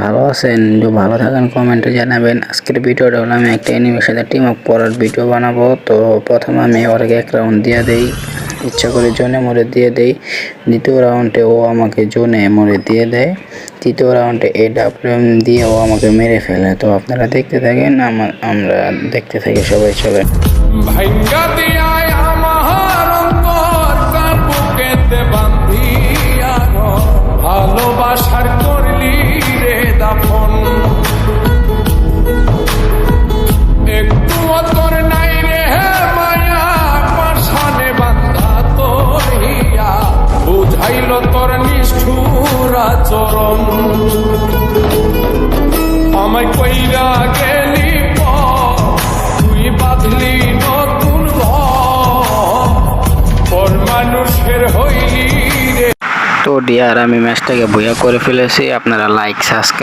ভালো আছেন? যদি ভালো থাকেন কমেন্টে জানাবেন। আজকের ভিডিওটা হলো আমি একটা এনিমির সাথে টিম আপ করার ভিডিও বানাবো। তো প্রথমে আমি ওরকে এক রাউন্ড দিয়ে দেই, ইচ্ছা করে জোনে মরে দিয়ে দেই। দ্বিতীয় রাউন্ডে ও আমাকে জোনে মরে দিয়ে দেয়। তৃতীয় রাউন্ডে AWM দিয়ে ও আমাকে মেরে ফেলে। তো আপনারা দেখতে থাকেন, আমরা দেখতে থাকি সবাই। চলে ভালোবাসার করলি রে দাফন, একটু তোর নাই রে মায়া, পাশানে বান্ধা তোর হিয়া, বুঝাইল তোর নিষ্ঠুর আচরণ। আমায় কইরা গেলি তুই বাঁধলি নতুন ঘর, মানুষের হইলি রে। তো ডিয়ার, আমি ম্যাচটাকে বইয়া করে ফেলেছি। আপনারা লাইক সাবস্ক্রাইব